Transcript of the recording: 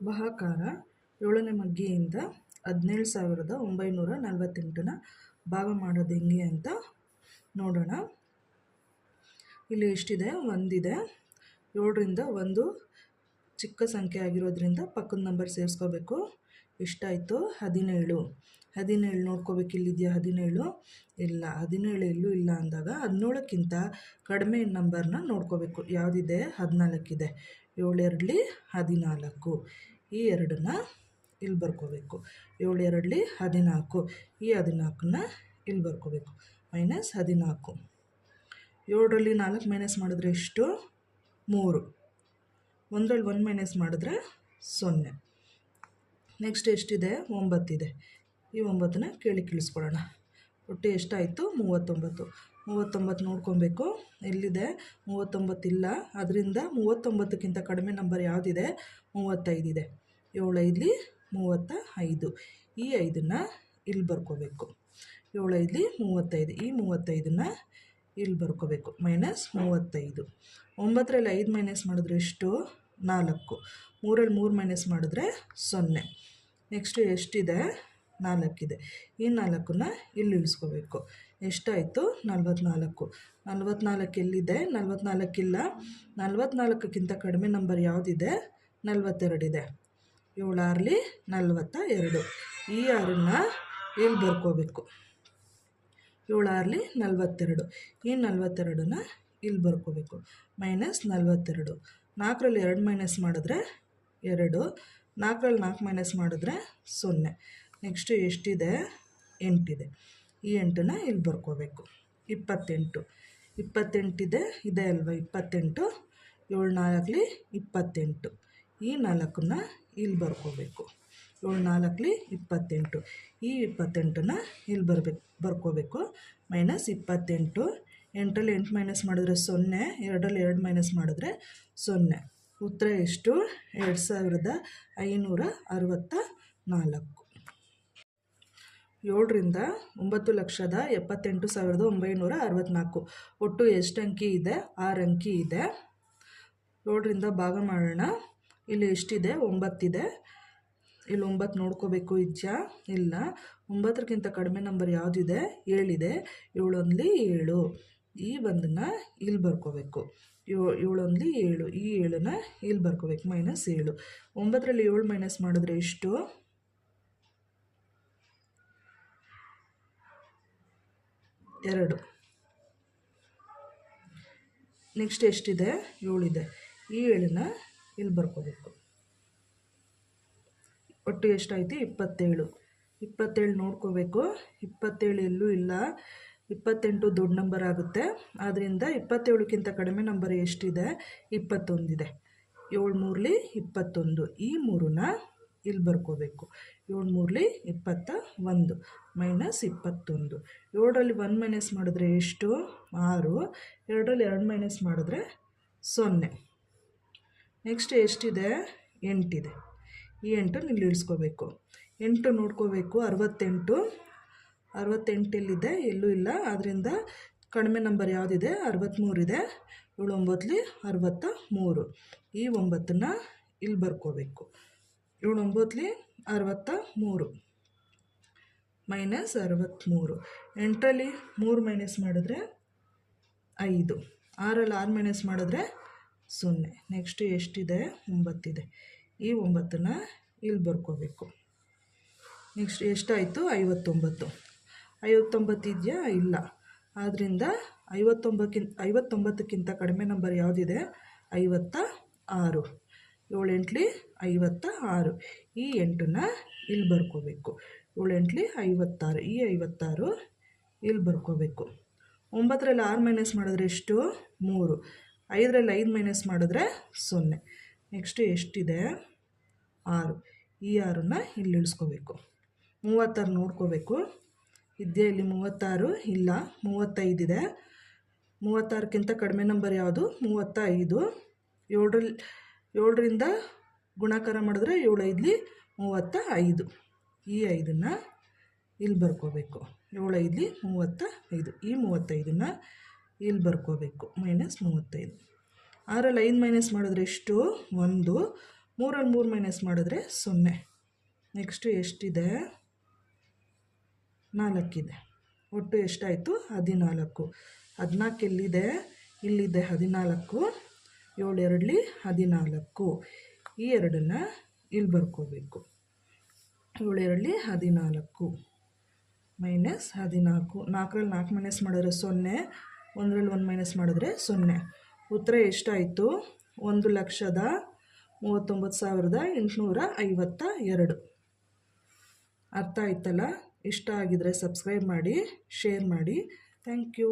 ಬಹಾಕಾರ 7ನೇ ಮಗ್ಗಿಯಿಂದ 17,948ನ ಭಾಗ ಮಾಡೋದು ಹೆಂಗೆ ಅಂತ ನೋಡೋಣ. ಇಲ್ಲಿ ಎಷ್ಟಿದೆ? ಒಂದಿದೆ. 7ರಿಂದ ಒಂದು ಚಿಕ್ಕ ಸಂಖ್ಯೆ ಆಗಿರೋದ್ರಿಂದ ಪಕ್ಕದ ನಂಬರ್ ಸೇರಿಸ್ಕೋಬೇಕು. ಎಷ್ಟಾಯಿತು? 17. 17 ನೋಡ್ಕೋಬೇಕು. ಇಲ್ಲಿದೆಯಾ 17? ಇಲ್ಲ. 17 ಎಲ್ಲೂ ಇಲ್ಲ ಅಂದಾಗ 17ಕ್ಕಿಂತ ಕಡಿಮೆ ನಂಬರ್ನ ನೋಡ್ಕೋಬೇಕು. ಯಾವುದಿದೆ? 14 ಇದೆ. 7 2 14. ಈ 2ನ ಇಲ್ಲಿ ಬರ್ಕೋಬೇಕು. 7 2 14. ಈ 14ನ ಇಲ್ಲಿ ಬರ್ಕೋಬೇಕು. -14. 7ರಲ್ಲಿ 4 ಮೈನಸ್ ಮಾಡಿದ್ರೆ ಎಷ್ಟು? 3. 1ರಲ್ಲಿ 1 ಮೈನಸ್ ಮಾಡಿದ್ರೆ 0. ನೆಕ್ಸ್ಟ್ ಎಷ್ಟಿದೆ? 9 ಇದೆ. ಈ 9ನ ಕೆಳಗೆ ಇಳಿಸ್ಕೊಳ್ಳೋಣ. ಒಟ್ಟು ಎಷ್ಟಾಯಿತು? 39. 39 ನೋಡ್ಕೊಬೇಕು. ಎಲ್ಲಿದೆ? 39 ಇಲ್ಲ. ಅದರಿಂದ 39ಕ್ಕಿಂತ ಕಡಿಮೆ ನಂಬರ್ ಯಾವುದಿದೆ? 35 ಇದೆ. 7 5 35. ಈ 5ನ ಇಲ್ಲಿ ಬರ್ಕೋಬೇಕು. 7 5 35. ಈ 35ನ ಇಲ್ಲಿ ಬರ್ಕೋಬೇಕು. -35. 9ರಲ್ಲಿ 5 ಮೈನಸ್ ಮಾಡಿದ್ರೆ ಎಷ್ಟು? 4. 3ರಲ್ಲಿ 3 ಮೈನಸ್ ಮಾಡಿದ್ರೆ 0. ನೆಕ್ಸ್ಟು ಎಷ್ಟಿದೆ? 4 ಇದೆ. ಈ 4ನ ಇಲ್ಲಿ ಇಳಿಸ್ಕೋಬೇಕು. ಎಷ್ಟಾಯಿತು? 44. 44 ಎಲ್ಲಿದೆ? 44 ಇಲ್ಲ. 44ಕ್ಕಿಂತ ಕಡಿಮೆ ನಂಬರ್ ಯಾವುದಿದೆ? 42 ಇದೆ. 7 6 42. ಈ 6ನ ಇಲ್ಲಿ ಬರ್ಕೋಬೇಕು. 7 6 42. ಈ 42ನ ಇಲ್ಲಿ ಬರ್ಕೋಬೇಕು. -42. 4ರಲ್ಲಿ 2 ಮೈನಸ್ ಮಾಡಿದ್ರೆ 2. 4ರಲ್ಲಿ 4 ಮೈನಸ್ ಮಾಡಿದ್ರೆ 0. ನೆಕ್ಸ್ಟು ಎಷ್ಟಿದೆ? 8 ಇದೆ. ಈ 8ನ ಇಲ್ಲಿ ಬರ್ಕೋಬೇಕು. 28. 28 ಇದೆ ಅಲ್ವಾ? 28. 7 4 28. ಈ 4ನ ಇಲ್ಲಿ ಬರ್ಕೋಬೇಕು. 7 4 28. ಈ 28ನ ಇಲ್ಲಿ ಬರ್ಕೋಬೇಕು. -28. 8ರಲ್ಲಿ 8 ಮೈನಸ್ ಮಾಡಿದ್ರೆ 0. 2ರಲ್ಲಿ 2 ಮೈನಸ್ ಮಾಡಿದ್ರೆ 0. ಉತ್ತರ ಎಷ್ಟು? 2564. 7ರಿಂದ 9,78,964. ಒಟ್ಟು ಎಷ್ಟು ಅಂಕಿ ಇದೆ? 6 ಅಂಕಿ ಇದೆ. 7ರಿಂದ ಭಾಗ ಮಾಡೋಣ. ಇಲ್ಲಿ ಎಷ್ಟಿದೆ? 9 ಇದೆ. ಇಲ್ಲಿ 9 ನೋಡ್ಕೋಬೇಕು. ಇದೆಯಾ? ಇಲ್ಲ. 9ಕ್ಕಿಂತ ಕಡಿಮೆ ನಂಬರ್ ಯಾವುದಿದೆ? 7 ಇದೆ. 7 1 7. ಈ 1ನ ಇಲ್ಲಿ ಬರ್ಕೋಬೇಕು. 7 1 7. ಈ 7ನ ಇಲ್ಲಿ ಬರ್ಕೋಬೇಕು. -7. 9ರಲ್ಲಿ 7 ಮೈನಸ್ ಮಾಡಿದ್ರೆ ಎಷ್ಟು? 2. ನೆಕ್ಸ್ಟ್ ಎಷ್ಟಿದೆ? 7 ಇದೆ. ಈ 7ನ ಇಲ್ಲಿ ಬರ್ಕೋಬೇಕು. ಒಟ್ಟು ಎಷ್ಟಾಯಿತು? 27. 27 ನೋಡ್ಕೋಬೇಕು. 27 ಎಲ್ಲೂ ಇಲ್ಲ. 28 ದೊಡ್ಡ ನಂಬರ್ ಆಗುತ್ತೆ. ಆದ್ದರಿಂದ 27ಕ್ಕಿಂತ ಕಡಿಮೆ ನಂಬರ್ ಎಷ್ಟಿದೆ? 21 ಇದೆ. 7 3 21. ಈ 3ನ ಇಲ್ಲಿ ಬರ್ಕೋಬೇಕು. 7 3 21. -21. 7ರಲ್ಲಿ 1 ಮೈನಸ್ ಮಾಡಿದ್ರೆ ಎಷ್ಟು? 6. 2ರಲ್ಲಿ 2 ಮೈನಸ್ ಮಾಡಿದ್ರೆ 0. ನೆಕ್ಸ್ಟ್ ಎಷ್ಟಿದೆ? 8 ಇದೆ. ಈ 8 ಇಲ್ಲಿ ಇಳಿಸ್ಕೋಬೇಕು. 8 ನೋಡ್ಕೋಬೇಕು. 68. 68 ಎಲ್ಲಿದೆ? ಎಲ್ಲೂ ಇಲ್ಲ. ಆದ್ದರಿಂದ ಕಡಿಮೆ ನಂಬರ್ ಯಾವುದಿದೆ? 63 ಇದೆ. 7 9 63. ಈ 9ನ ಇಲ್ಲಿ ಬರ್ಕೋಬೇಕು. 7 9 63. -63. 8ರಲ್ಲಿ 3 ಮೈನಸ್ ಮಾಡಿದ್ರೆ 5. 6ರಲ್ಲಿ 6 ಮೈನಸ್ ಮಾಡಿದ್ರೆ 0. ನೆಕ್ಸ್ಟು ಎಷ್ಟಿದೆ? 9 ಇದೆ. ಈ 9ನ ಇಲ್ಲಿ ಬರ್ಕೋಬೇಕು. ನೆಕ್ಸ್ಟ್ ಎಷ್ಟಾಯಿತು? 59. 59 ಇದೆಯಾ? ಇಲ್ಲ. ಆದ್ದರಿಂದ 59ಕ್ಕಿಂತ ಕಡಿಮೆ ನಂಬರ್ ಯಾವುದಿದೆ? 56. 7 8 56. ಈ 8ನ ಇಲ್ಲಿ ಬರ್ಕೋಬೇಕು. 7 8 56. ಈ 56 ಇಲ್ಲಿ ಬರ್ಕೋಬೇಕು. 9ರಲ್ಲಿ 6 ಮೈನಸ್ ಮಾಡಿದ್ರೆ ಎಷ್ಟು? 3. 5ರಲ್ಲಿ 5 ಮೈನಸ್ ಮಾಡಿದ್ರೆ 0. ನೆಕ್ಸ್ಟು ಎಷ್ಟಿದೆ? 6. ಈ 6ನ ಇಲ್ಲಿ ಇಳಿಸ್ಕೋಬೇಕು. 36 ನೋಡ್ಕೋಬೇಕು. ಇದೆಯಾ ಇಲ್ಲಿ? 36 ಇಲ್ಲ. 35 ಇದೆ. 36ಕ್ಕಿಂತ ಕಡಿಮೆ ನಂಬರ್ ಯಾವುದು? 35. 7ರಿಂದ ಗುಣಾಕಾರ ಮಾಡಿದ್ರೆ 7 5 35. ಈ 5ನ ಇಲ್ಲಿ ಬರ್ಕೋಬೇಕು. 7 5 35. ಈ 35ನ ಇಲ್ಲಿ ಬರ್ಕೋಬೇಕು. -35. 6ರಲ್ಲಿ 5 ಮೈನಸ್ ಮಾಡಿದ್ರೆ ಎಷ್ಟು? 1. 3ರಲ್ಲಿ 3 ಮೈನಸ್ ಮಾಡಿದ್ರೆ 0. ನೆಕ್ಸ್ಟು ಎಷ್ಟಿದೆ? 4 ಇದೆ. ಒಟ್ಟು ಎಷ್ಟಾಯಿತು? 14. 14 ಎಲ್ಲಿದೆ? ಇಲ್ಲಿದೆ 14. 7 2 14. ಈ ಎರಡನ್ನು ಇಲ್ಲಿ ಬರ್ಕೋಬೇಕು. 7 2 14 ಮೈನಸ್ 14. 4ರಲ್ಲಿ 4 ಮೈನಸ್ ಮಾಡಿದ್ರೆ 0. 1ರಲ್ಲಿ 1 ಮೈನಸ್ ಮಾಡಿದ್ರೆ 0. ಉತ್ತರ ಎಷ್ಟಾಯಿತು? 1,39,852. ಅರ್ಥ ಆಯ್ತಲ್ಲ? ಇಷ್ಟ ಆಗಿದರೆ ಸಬ್ಸ್ಕ್ರೈಬ್ ಮಾಡಿ, ಶೇರ್ ಮಾಡಿ. Thank you.